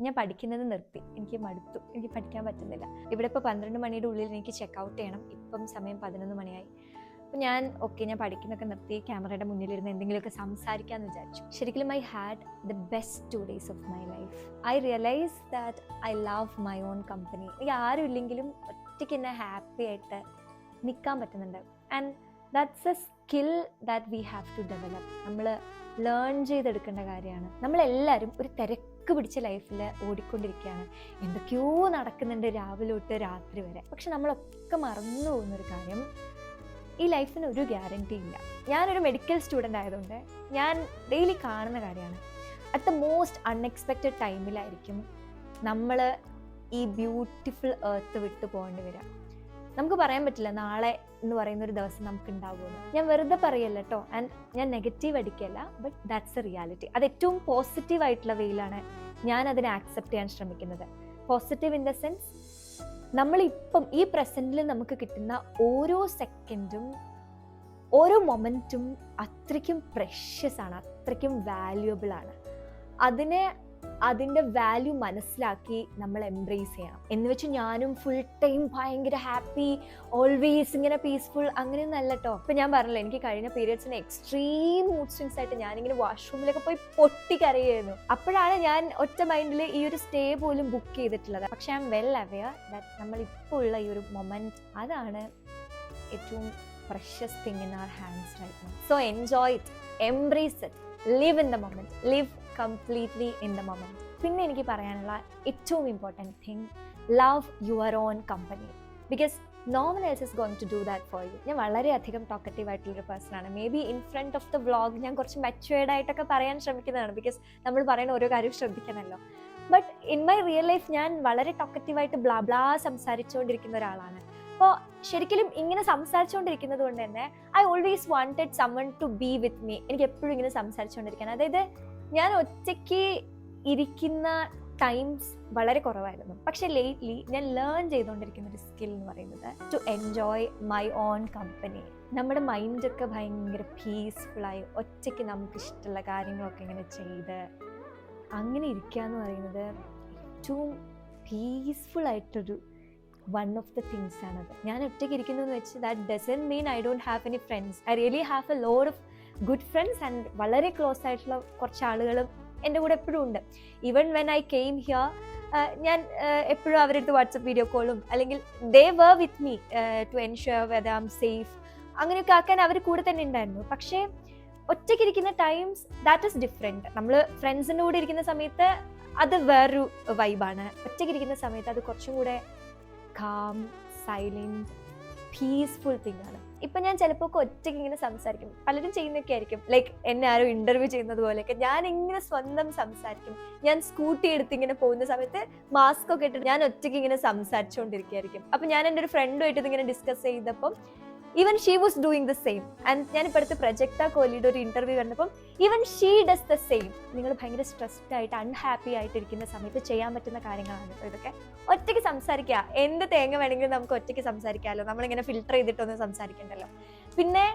ഞാൻ പഠിക്കുന്നത് നിർത്തി. എനിക്ക് മടുത്തു. എനിക്ക് പഠിക്കാൻ പറ്റുന്നില്ല. ഇവിടെ ഇപ്പോൾ 12 മണിയുടെ ഉള്ളിൽ എനിക്ക് ചെക്കൗട്ട് ചെയ്യണം. ഇപ്പം സമയം 11 മണിയായി. അപ്പോൾ ഞാൻ ഞാൻ പഠിക്കുന്നൊക്കെ നിർത്തി ക്യാമറയുടെ മുന്നിലിരുന്ന് എന്തെങ്കിലുമൊക്കെ സംസാരിക്കാമെന്ന് വിചാരിച്ചു. ശരിക്കും I had the best 2 days of my life. I realise that I love my own company. എനിക്ക് ആരും ഇല്ലെങ്കിലും ഒറ്റയ്ക്ക് എന്നെ ഹാപ്പി ആയിട്ട് നിൽക്കാൻ പറ്റുന്നുണ്ട്. And that's a skill that we have to develop. നമ്മൾ ലേൺ ചെയ്തെടുക്കേണ്ട കാര്യമാണ്. നമ്മളെല്ലാവരും ഒരു തിരക്ക് പിടിച്ച ലൈഫിൽ ഓടിക്കൊണ്ടിരിക്കുകയാണ്. എന്തൊക്കെയോ നടക്കുന്നുണ്ട് രാവിലെ തൊട്ട് രാത്രി വരെ. പക്ഷെ നമ്മളൊക്കെ മറന്നു പോകുന്നൊരു കാര്യം, ഈ ലൈഫിന് ഒരു ഗ്യാരണ്ടി ഇല്ല. ഞാനൊരു മെഡിക്കൽ സ്റ്റുഡൻ്റ് ആയതുകൊണ്ട് ഞാൻ ഡെയിലി കാണുന്ന കാര്യമാണ്, അറ്റ് ദ മോസ്റ്റ് അൺഎക്സ്പെക്റ്റഡ് ടൈമിലായിരിക്കും നമ്മൾ ഈ ബ്യൂട്ടിഫുൾ എർത്ത് വിട്ടു പോകേണ്ടി വരിക. നമുക്ക് പറയാൻ പറ്റില്ല നാളെ എന്ന് പറയുന്നൊരു ദിവസം നമുക്ക് ഉണ്ടാവുമെന്ന്. ഞാൻ വെറുതെ പറയല്ല കേട്ടോ. ആൻഡ് ഞാൻ നെഗറ്റീവ് അടിക്കല്ല, ബട്ട് ദാറ്റ്സ് എ റിയാലിറ്റി. അത് ഏറ്റവും പോസിറ്റീവ് ആയിട്ടുള്ള വേയിലാണ് ഞാൻ അതിനെ ആക്സെപ്റ്റ് ചെയ്യാൻ ശ്രമിക്കുന്നത്. പോസിറ്റീവ് ഇൻ ദ സെൻസ്, നമ്മളിപ്പം ഈ പ്രസൻറ്റിൽ നമുക്ക് കിട്ടുന്ന ഓരോ സെക്കൻഡും ഓരോ മൊമെൻറ്റും അത്രയ്ക്കും പ്രഷ്യസ് ആണ്, അത്രയ്ക്കും വാല്യുവബിൾ ആണ്. അതിൻ്റെ വാല്യൂ മനസ്സിലാക്കി നമ്മൾ എംബ്രേസ് ചെയ്യണം. എന്ന് വെച്ച് ഞാനും ഫുൾ ടൈം ഭയങ്കര ഹാപ്പി, ഓൾവേസ് ഇങ്ങനെ പീസ്ഫുൾ അങ്ങനെയൊന്നും അല്ല കേട്ടോ. ഇപ്പം ഞാൻ പറഞ്ഞില്ല, എനിക്ക് കഴിഞ്ഞ പീരിയഡ്സിന് എക്സ്ട്രീം മൂഡ് സ്വിങ്സ് ആയിട്ട് ഞാനിങ്ങനെ വാഷ്റൂമിലൊക്കെ പോയി പൊട്ടിക്കരയായിരുന്നു. അപ്പോഴാണ് ഞാൻ ഒറ്റ മൈൻഡിൽ ഈ ഒരു സ്റ്റേ പോലും ബുക്ക് ചെയ്തിട്ടുള്ളത്. പക്ഷെ I am well aware that നമ്മളിപ്പോൾ ഉള്ള ഈ ഒരു മൊമെൻറ്റ്, അതാണ് ഏറ്റവും precious thing in our hands right now. So enjoy it, embrace it, live in the moment, live completely in the moment. പിന്നെ എനിക്ക് പറയാനുള്ള ഏറ്റവും important thing, love your own company, because no one else is going to do that for you. ഞാൻ വളരെയധികം talkative ആയിട്ടുള്ളൊരു പേഴ്സണാണ്. Maybe in front of the vlog ഞാൻ കുറച്ച് മെച്വേർഡ് ആയിട്ടൊക്കെ പറയാൻ ശ്രമിക്കുന്നതാണ്, ബിക്കോസ് നമ്മൾ പറയുന്ന ഓരോ കാര്യം ശ്രദ്ധിക്കണമല്ലോ. But in my real life ഞാൻ വളരെ ടോക്കറ്റീവായിട്ട് ബ്ലാ സംസാരിച്ചുകൊണ്ടിരിക്കുന്ന ഒരാളാണ്. അപ്പോൾ ശരിക്കും ഇങ്ങനെ സംസാരിച്ചുകൊണ്ടിരിക്കുന്നത് കൊണ്ട് തന്നെ I always wanted someone to be with me. എനിക്ക് എപ്പോഴും ഇങ്ങനെ സംസാരിച്ചുകൊണ്ടിരിക്കാൻ, അതായത് ഞാൻ ഒറ്റയ്ക്ക് ഇരിക്കുന്ന ടൈംസ് വളരെ കുറവായിരുന്നു. പക്ഷെ ലേറ്റ്ലി ഞാൻ ലേൺ ചെയ്തുകൊണ്ടിരിക്കുന്ന ഒരു സ്കിൽ എന്ന് പറയുന്നത് to enjoy my own company. നമ്മുടെ മൈൻഡൊക്കെ ഭയങ്കര പീസ്ഫുള്ളായി ഒറ്റയ്ക്ക് നമുക്ക് ഇഷ്ടമുള്ള കാര്യങ്ങളൊക്കെ ഇങ്ങനെ ചെയ്ത് അങ്ങനെ ഇരിക്കുക എന്ന് പറയുന്നത് ഏറ്റവും പീസ്ഫുൾ ആയിട്ടൊരു വൺ ഓഫ് ദ തിങ്സ് ആണത്. ഞാൻ ഒറ്റയ്ക്ക് ഇരിക്കുന്നതെന്ന് വെച്ച് that doesn't mean I don't have any friends. I really have a lot of good friends and വളരെ ക്ലോസ് ആയിട്ടുള്ള കുറച്ച് ആളുകളും എൻ്റെ കൂടെ എപ്പോഴും ഉണ്ട്. Even when I came here, ഞാൻ എപ്പോഴും അവരുടെ അടുത്ത് വാട്സപ്പ് വീഡിയോ കോളും അല്ലെങ്കിൽ they were with me to ensure whether I am safe, അങ്ങനെയൊക്കെ ആക്കാൻ അവർ കൂടെ തന്നെ ഉണ്ടായിരുന്നു. പക്ഷേ ഒറ്റയ്ക്കിരിക്കുന്ന ടൈംസ് ദാറ്റ് ഈസ് ഡിഫറെൻറ്റ്. നമ്മൾ ഫ്രണ്ട്സിൻ്റെ കൂടെ ഇരിക്കുന്ന സമയത്ത് അത് വേറൊരു വൈബാണ്. ഒറ്റയ്ക്കിരിക്കുന്ന സമയത്ത് അത് കുറച്ചും കൂടെ കാം, സൈലൻറ്റ്, പീസ്ഫുൾ തിങ് ആണ്. ഇപ്പം ഞാൻ ചിലപ്പോൾ ഒറ്റയ്ക്ക് ഇങ്ങനെ സംസാരിക്കും, പലരും ചെയ്യുന്നൊക്കെ ആയിരിക്കും, ലൈക്ക് എന്നെ ആരോ ഇൻ്റർവ്യൂ ചെയ്യുന്നത് പോലെയൊക്കെ ഞാൻ ഇങ്ങനെ സ്വന്തം സംസാരിക്കും. ഞാൻ സ്കൂട്ടി എടുത്ത് ഇങ്ങനെ പോകുന്ന സമയത്ത് മാസ്ക് ഒക്കെ ഇട്ടിട്ട് ഞാൻ ഒറ്റയ്ക്ക് ഇങ്ങനെ സംസാരിച്ചുകൊണ്ടിരിക്കുകയായിരിക്കും. അപ്പം ഞാൻ എൻ്റെ ഒരു ഫ്രണ്ടുമായിട്ട് ഇതിങ്ങനെ ഡിസ്കസ് ചെയ്തപ്പം even she was doing the same. And ഞാൻ ഇപ്പോൾ അടുത്ത് പ്രൊജക്ട കോഹ്ലിയുടെ ഒരു ഇൻ്റർവ്യൂ കണ്ടപ്പം even she does the same. നിങ്ങൾ ഭയങ്കര സ്ട്രെസ്ഡ് ആയിട്ട് അൺഹാപ്പി ആയിട്ടിരിക്കുന്ന സമയത്ത് ചെയ്യാൻ പറ്റുന്ന കാര്യങ്ങളാണ് ഇതൊക്കെ. ഒറ്റയ്ക്ക് സംസാരിക്കുക, എന്ത് തേങ്ങ വേണമെങ്കിലും നമുക്ക് ഒറ്റയ്ക്ക് സംസാരിക്കാമല്ലോ, നമ്മളിങ്ങനെ ഫിൽട്ടർ ചെയ്തിട്ടൊന്നും സംസാരിക്കണ്ടല്ലോ. പിന്നെ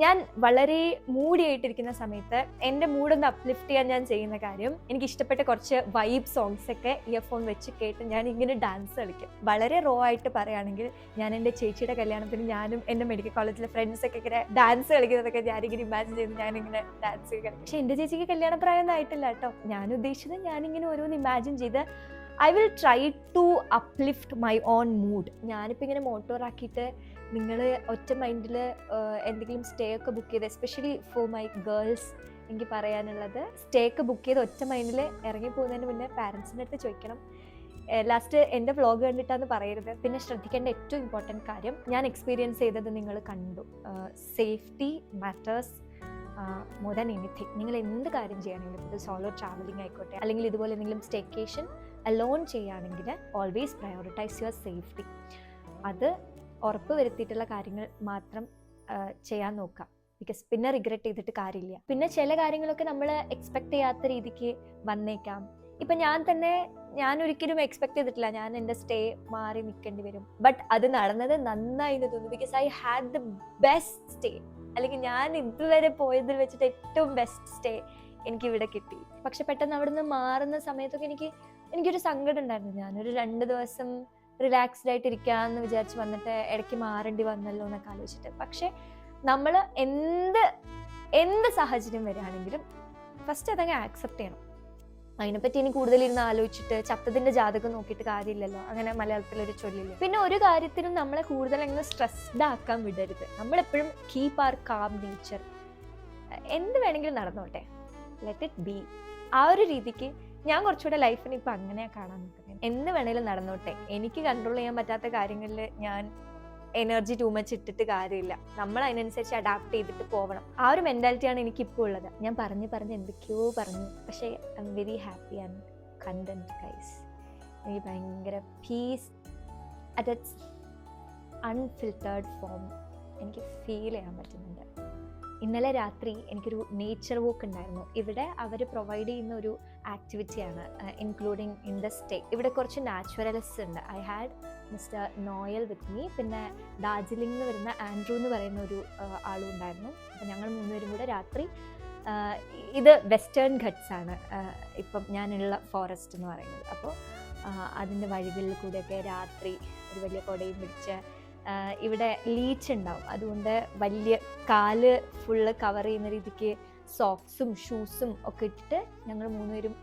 ഞാൻ വളരെ മൂഡി ആയിട്ടിരിക്കുന്ന സമയത്ത് എൻ്റെ മൂഡൊന്ന് അപ്ലിഫ്റ്റ് ചെയ്യാൻ ഞാൻ ചെയ്യുന്ന കാര്യം, എനിക്ക് ഇഷ്ടപ്പെട്ട കുറച്ച് വൈബ് സോങ്സ് ഒക്കെ ഇയർഫോൺ വെച്ച് കേട്ട് ഞാൻ ഇങ്ങനെ ഡാൻസ് കളിക്കും. വളരെ റോ ആയിട്ട് പറയുകയാണെങ്കിൽ ഞാൻ എൻ്റെ ചേച്ചിയുടെ കല്യാണത്തിന് ഞാനും എൻ്റെ മെഡിക്കൽ കോളേജിലെ ഫ്രണ്ട്സൊക്കെ ഇങ്ങനെ ഡാൻസ് കളിക്കുന്നതൊക്കെ ഞാനിങ്ങനെ ഇമാജിൻ ചെയ്ത് ഞാനിങ്ങനെ ഡാൻസ് കളിക്കും. പക്ഷെ എൻ്റെ ചേച്ചിക്ക് കല്യാണ പ്രായമൊന്നും ആയിട്ടില്ല കേട്ടോ. ഞാൻ ഉദ്ദേശിച്ചത് ഞാനിങ്ങനെ ഓരോന്ന് ഇമാജിൻ ചെയ്ത് I will try to uplift my own mood. ഞാനിപ്പോൾ ഇങ്ങനെ മോട്ടോറാക്കിയിട്ട് നിങ്ങൾ ഒറ്റ മൈൻഡിൽ എന്തെങ്കിലും സ്റ്റേ ഒക്കെ ബുക്ക് ചെയ്ത്, എസ്പെഷ്യലി ഫോർ മൈ ഗേൾസ് എനിക്ക് പറയാനുള്ളത്, സ്റ്റേ ഒക്കെ ബുക്ക് ചെയ്ത് ഒറ്റ മൈൻഡിൽ ഇറങ്ങി പോകുന്നതിന് മുന്നേ പാരൻസിൻ്റെ അടുത്ത് ചോദിക്കണം. ലാസ്റ്റ് എൻ്റെ വ്ളോഗ് കണ്ടിട്ടാന്ന് പറയരുത്. പിന്നെ ശ്രദ്ധിക്കേണ്ട ഏറ്റവും ഇമ്പോർട്ടൻറ്റ് കാര്യം, ഞാൻ എക്സ്പീരിയൻസ് ചെയ്തത് നിങ്ങൾ കണ്ടു. Safety matters more than anything. നിങ്ങൾ എന്ത് കാര്യം ചെയ്യുകയാണെങ്കിലും, ഇത് സോളോ ട്രാവലിംഗ് ആയിക്കോട്ടെ, അല്ലെങ്കിൽ ഇതുപോലെ എന്തെങ്കിലും സ്റ്റേക്കേഷൻ അലോൺ ചെയ്യുകയാണെങ്കിൽ ഓൾവേസ് പ്രയോറിറ്റൈസ് യുവർ സേഫ്റ്റി. അത് ഉറപ്പ് വരുത്തിയിട്ടുള്ള കാര്യങ്ങൾ മാത്രം ചെയ്യാൻ നോക്കാം. ബിക്കോസ് പിന്നെ റിഗ്രറ്റ് ചെയ്തിട്ട് കാര്യമില്ല. പിന്നെ ചില കാര്യങ്ങളൊക്കെ നമ്മൾ എക്സ്പെക്ട് ചെയ്യാത്ത രീതിക്ക് വന്നേക്കാം. ഇപ്പം ഞാൻ ഒരിക്കലും എക്സ്പെക്ട് ചെയ്തിട്ടില്ല ഞാൻ എൻ്റെ സ്റ്റേ മാറി നിൽക്കേണ്ടി വരും. ബട്ട് അത് നടന്നത് നന്നായി എന്ന് തോന്നുന്നു. Because I had the best stay, അല്ലെങ്കിൽ ഞാൻ ഇതുവരെ പോയതിൽ വെച്ചിട്ട് ഏറ്റവും ബെസ്റ്റ് സ്റ്റേ എനിക്കിവിടെ കിട്ടി. പക്ഷെ പെട്ടെന്ന് അവിടെ നിന്ന് മാറുന്ന സമയത്തൊക്കെ എനിക്കൊരു സങ്കടം ഉണ്ടായിരുന്നു. ഞാനൊരു 2 ദിവസം റിലാക്സ്ഡ് ആയിട്ട് ഇരിക്കാമെന്ന് വിചാരിച്ച് വന്നിട്ട് ഇടയ്ക്ക് മാറേണ്ടി വന്നല്ലോ എന്നൊക്കെ ആലോചിച്ചിട്ട്. പക്ഷെ നമ്മൾ എന്ത് സാഹചര്യം വരികയാണെങ്കിലും ഫസ്റ്റ് അതങ്ങ് ആക്സെപ്റ്റ് ചെയ്യണം. അതിനെപ്പറ്റി ഇനി കൂടുതലിരുന്ന് ആലോചിച്ചിട്ട് ചത്തതിൻ്റെ ജാതകം നോക്കിയിട്ട് കാര്യമില്ലല്ലോ, അങ്ങനെ മലയാളത്തിലൊരു ചൊല്ലില്ല. പിന്നെ ഒരു കാര്യത്തിനും നമ്മളെ കൂടുതൽ അങ്ങ് സ്ട്രെസ്ഡ് ആക്കാൻ വിടരുത്. നമ്മളെപ്പോഴും കീപ് ആർ കാം നേച്ചർ. എന്ത് വേണമെങ്കിലും നടന്നോട്ടെ, ലെറ്റ് ഇറ്റ് ബി. ആ ഒരു രീതിക്ക് ഞാൻ കുറച്ചുകൂടെ ലൈഫിന് ഇപ്പം അങ്ങനെയാണ് കാണാൻ നിൽക്കുന്നത്. എന്ത് വേണേലും നടന്നോട്ടെ, എനിക്ക് കൺട്രോൾ ചെയ്യാൻ പറ്റാത്ത കാര്യങ്ങളിൽ ഞാൻ എനർജി ടൂ മച്ച് ഇട്ടിട്ട് കാര്യമില്ല. നമ്മൾ അതിനനുസരിച്ച് അഡാപ്റ്റ് ചെയ്തിട്ട് പോകണം. ആ ഒരു മെൻറ്റാലിറ്റിയാണ് എനിക്കിപ്പോൾ ഉള്ളത്. ഞാൻ പറഞ്ഞ് എന്തൊക്കെയോ പറഞ്ഞു, പക്ഷേ I M very happy and content guys. എനിക്ക് ഭയങ്കര പീസ് അറ്റ് ഇറ്റ്സ് അൺഫിൽറ്റേർഡ് ഫോം എനിക്ക് ഫീൽ ചെയ്യാൻ പറ്റുന്നുണ്ട്. ഇന്നലെ രാത്രി എനിക്കൊരു നേച്ചർ വോക്ക് ഉണ്ടായിരുന്നു. ഇവിടെ അവർ പ്രൊവൈഡ് ചെയ്യുന്ന ഒരു ആക്ടിവിറ്റിയാണ്, ഇൻക്ലൂഡിങ് ഇൻ ദ സ്റ്റേ. ഇവിടെ കുറച്ച് നാച്ചുറലിസ്റ്റ് ഉണ്ട്. I had mister Noel with me, പിന്നെ ഡാർജിലിംഗിൽ നിന്ന് വരുന്ന ആൻഡ്രൂ എന്ന് പറയുന്ന ഒരു ആളും ഉണ്ടായിരുന്നു. അപ്പോൾ ഞങ്ങൾ 3 പേരും കൂടെ രാത്രി, ഇത് വെസ്റ്റേൺ ഘട്ട്സ് ആണ് ഇപ്പം ഞാനുള്ള ഫോറസ്റ്റ് എന്ന് പറയുന്നത്. അപ്പോൾ അതിൻ്റെ വഴികളിൽ കൂടെയൊക്കെ രാത്രി ഒരു വലിയ കൊടയും പിടിച്ച്, ഇവിടെ ലീച്ച് ഉണ്ടാവും, അതുകൊണ്ട് വലിയ കാല് ഫുള്ള് കവർ ചെയ്യുന്ന രീതിക്ക് സോക്സും ഷൂസും ഒക്കെ ഇട്ടിട്ട് ഞങ്ങൾ 3 പേരും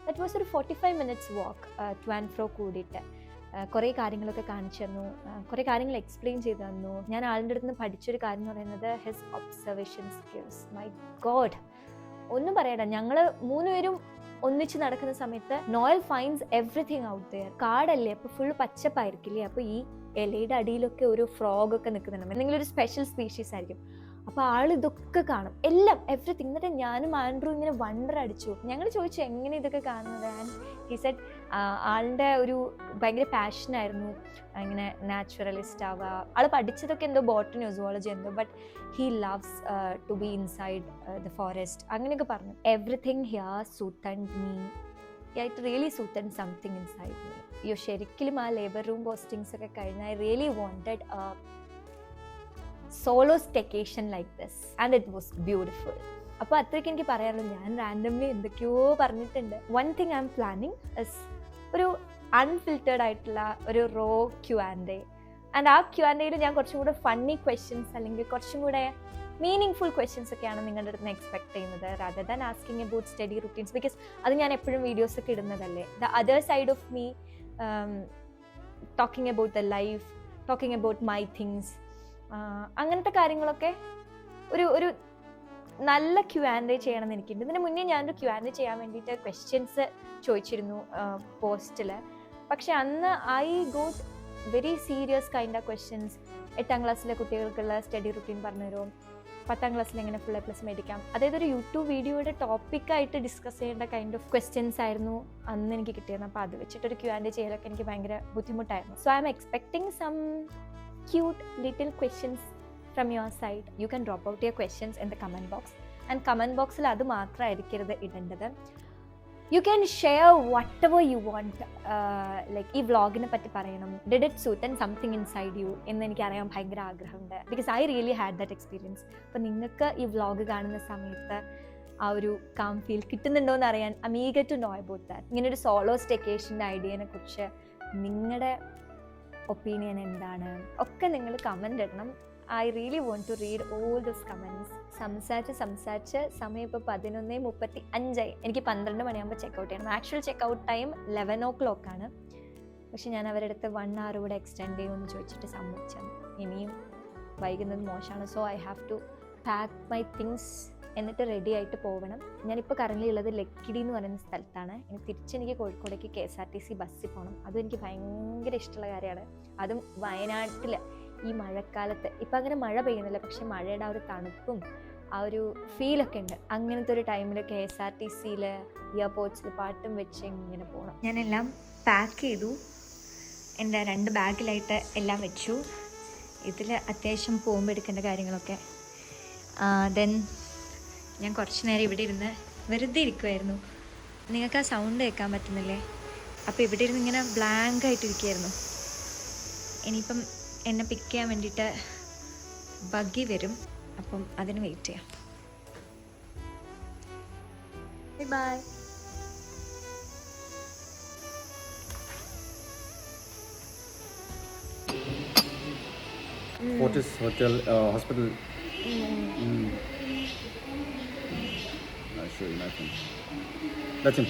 ദാറ്റ് വാസ് ഒരു 45 minutes walk two and fro കൂടിയിട്ട് കുറേ കാര്യങ്ങളൊക്കെ കാണിച്ചു തന്നു, കുറേ കാര്യങ്ങൾ എക്സ്പ്ലെയിൻ ചെയ്തു തന്നു. ഞാൻ ആളിൻ്റെ അടുത്ത് നിന്ന് പഠിച്ചൊരു കാര്യം എന്ന് പറയുന്നത് his observation skills. My god, ഒന്നും പറയണ്ട. ഞങ്ങൾ 3 പേരും ഒന്നിച്ച് നടക്കുന്ന സമയത്ത് Noel finds everything out there. കാടല്ലേ, അപ്പോൾ ഫുൾ പച്ചപ്പായിരിക്കില്ലേ, അപ്പോൾ ഈ ഇലയുടെ അടിയിലൊക്കെ ഒരു ഫ്രോഗ് ഒക്കെ നിൽക്കുന്നുണ്ട്, എന്തെങ്കിലും ഒരു സ്പെഷ്യൽ സ്പീഷീസ് ആയിരിക്കും. അപ്പോൾ ആൾ ഇതൊക്കെ കാണും, എല്ലാം എവറിത്തിങ്. എന്നിട്ട് ഞാനും ആൻഡ്രൂ ഇങ്ങനെ വണ്ടർ അടിച്ചു. ഞങ്ങൾ ചോദിച്ചു എങ്ങനെ ഇതൊക്കെ കാണുന്നത്. ആൻഡ് ഹി സെഡ് ആളുടെ ഒരു ഭയങ്കര പാഷനായിരുന്നു ഇങ്ങനെ നാച്ചുറലിസ്റ്റ് ആവുക. ആൾ പഠിച്ചതൊക്കെ എന്തോ ബോട്ടണി സുവോളജി എന്തോ, but he loves to be inside the forest അങ്ങനെയൊക്കെ പറഞ്ഞു. Everything here soothened me. It really soothened something inside me. അയ്യോ, ശരിക്കും ആ ലേബർ റൂം പോസ്റ്റിങ്സ് ഒക്കെ കഴിഞ്ഞ് I really wanted a solo staycation like this and it was beautiful. അപ്പോൾ അത്രയ്ക്ക് എനിക്ക് പറയാനുള്ളൂ. ഞാൻ റാൻഡംലി എന്തൊക്കെയോ പറഞ്ഞിട്ടുണ്ട്. One thing I am planning is ഒരു അൺഫിൽറ്റേർഡ് ആയിട്ടുള്ള ഒരു റോ Q&A. ആൻഡ് ആ Q&Aയിൽ ഞാൻ കുറച്ചും കൂടെ ഫണ്ണി ക്വസ്റ്റ്യൻസ് അല്ലെങ്കിൽ കുറച്ചും കൂടെ മീനിങ് ഫുൾ ക്വസ്റ്റ്യൻസ് ഒക്കെയാണ് നിങ്ങളുടെ അടുത്ത് നിന്ന് എക്സ്പെക്ട് ചെയ്യുന്നത്, rather than asking about study routines. Because അത് ഞാൻ എപ്പോഴും വീഡിയോസൊക്കെ ഇടുന്നതല്ലേ. The other side of me talking about the life, talking about my things, അങ്ങനത്തെ കാര്യങ്ങളൊക്കെ ഒരു നല്ല Q&A ചെയ്യണമെന്ന് എനിക്കുണ്ട്. ഇതിന് മുന്നേ ഞാനൊരു Q&A ചെയ്യാൻ വേണ്ടിയിട്ട് ക്വസ്റ്റ്യൻസ് ചോദിച്ചിരുന്നു പോസ്റ്റിൽ. പക്ഷെ അന്ന് I got very serious kind of questions. 8ാം ക്ലാസ്സിലെ കുട്ടികൾക്കുള്ള സ്റ്റഡി റുട്ടീൻ പറഞ്ഞുതരും, 10ാം ക്ലാസ്സിൽ എങ്ങനെ ഫുൾ A+ മേടിക്കാം. അതായത് ഒരു യൂട്യൂബ് വീഡിയോയുടെ ടോപ്പിക്കായിട്ട് ഡിസ്കസ് ചെയ്യേണ്ട കൈൻഡ് ഓഫ് ക്വസ്റ്റ്യൻസ് ആയിരുന്നു അന്ന് എനിക്ക് കിട്ടിയത്. അപ്പോൾ അത് വെച്ചിട്ടൊരു Q&A ചെയ്യലൊക്കെ എനിക്ക് ഭയങ്കര ബുദ്ധിമുട്ടായിരുന്നു. So I am expecting some cute little questions from your side. You can drop out your questions in the comment box. And comment ബോക്സിൽ അത് മാത്രമായിരിക്കരുത് ഇടേണ്ടത്. You can share whatever you want. Like ഈ വ്ളോഗിനെ പറ്റി പറയണം, did it suit and something inside you എന്ന് എനിക്കറിയാൻ ഭയങ്കര ആഗ്രഹമുണ്ട്. Because I really had that experience. അപ്പോൾ നിങ്ങൾക്ക് ഈ വ്ളോഗ് കാണുന്ന സമയത്ത് ആ ഒരു കാം ഫീൽ കിട്ടുന്നുണ്ടോ എന്ന് അറിയാൻ I'm eager to know about that. ഇങ്ങനൊരു സോളോ സ്റ്റേക്കേഷൻ്റെ ഐഡിയനെ കുറിച്ച് നിങ്ങളുടെ ഒപ്പീനിയൻ എന്താണ് ഒക്കെ നിങ്ങൾ കമൻ്റ് ഇടണം. I really want to read all those comments. സംസാരിച്ച് സമയം ഇപ്പോൾ 11:35. എനിക്ക് 12 മണിയാകുമ്പോൾ ചെക്കൗട്ട് ചെയ്യണം. ആക്ച്വൽ ചെക്കൗട്ട് ടൈം 11 o'clock ആണ്. പക്ഷെ ഞാൻ അവരുടെ അടുത്ത് 1 hour കൂടെ എക്സ്റ്റെൻഡ് ചെയ്യുമെന്ന് ചോദിച്ചിട്ട് സമ്മതിച്ചത്. ഇനിയും വൈകുന്നത് മോശമാണ്. So I have to pack my things എന്നിട്ട് റെഡി ആയിട്ട് പോകണം. ഞാനിപ്പോൾ കറൻലി ഉള്ളത് ലക്കിടി എന്ന് പറയുന്ന സ്ഥലത്താണ്. ഇനി തിരിച്ചെനിക്ക് കോഴിക്കോടേക്ക് KSRTC ബസ്സിൽ പോകണം. അതും എനിക്ക് ഭയങ്കര ഇഷ്ടമുള്ള കാര്യമാണ്. അതും വയനാട്ടിൽ ഈ മഴക്കാലത്ത്. ഇപ്പം അങ്ങനെ മഴ പെയ്യുന്നില്ല, പക്ഷെ മഴയുടെ ആ ഒരു തണുപ്പും ആ ഒരു ഫീലൊക്കെ ഉണ്ട്. അങ്ങനത്തെ ഒരു ടൈമിൽ KSRTCയിൽ ഇയർപോഡ്സിൽ പാട്ടും വെച്ച് ഇങ്ങനെ പോകണം. ഞാനെല്ലാം പാക്ക് ചെയ്തു. എൻ്റെ 2 ബാഗിലായിട്ട് എല്ലാം വെച്ചു. ഇതിൽ അത്യാവശ്യം പോകുമ്പോൾ എടുക്കേണ്ട കാര്യങ്ങളൊക്കെ. ദെൻ ഞാൻ കുറച്ച് നേരം ഇവിടെ ഇരുന്ന് വെറുതെ ഇരിക്കുമായിരുന്നു. നിങ്ങൾക്ക് ആ സൗണ്ട് കേൾക്കാൻ പറ്റുന്നില്ലേ? അപ്പോൾ ഇവിടെ ഇരുന്ന് ഇങ്ങനെ ബ്ലാങ്ക് ആയിട്ടിരിക്കുകയായിരുന്നു. ഇനിയിപ്പം എന്നെ പിക്ക് ചെയ്യാൻ വേണ്ടിയിട്ട് ബഗ്ഗി വരും. അപ്പം അതിന് വെയിറ്റ് ചെയ്യാം. By. Fortis Hotel, Hospital. I'll show you my friend. That's him.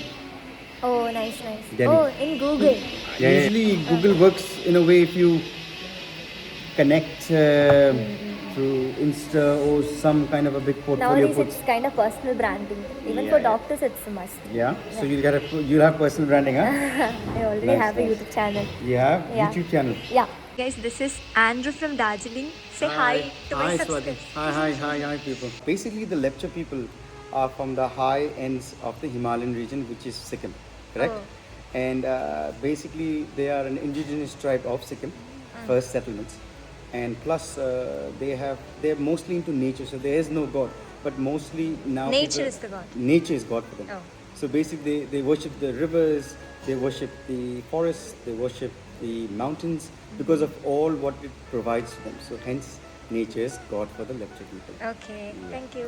Oh, nice. Delhi. Oh, in Google. Usually Google works in a way if you connect through Insta or some kind of a big portfolio. Nowadays it's kind of personal branding. Even for doctors it's a must. Yeah. So you'll have personal branding, huh? I already Nice, have a nice. YouTube channel. Yeah. Yeah. YouTube channel. Yeah. Guys, this is Andrew from Darjeeling. Say hi to my subscribers. Hi, people. Basically, the lecture people are from the high ends of the Himalayan region, which is Sikkim, correct? Oh. And basically, they are an indigenous tribe of Sikkim, first settlements. And plus, they're mostly into nature, so there is no god. But mostly now, Nature is the god. Nature is god for them. Oh. So basically, they worship the rivers, they worship the forests, they worship the mountains because of all what it provides to them. So hence, nature is god for the lecture people. Okay, thank you.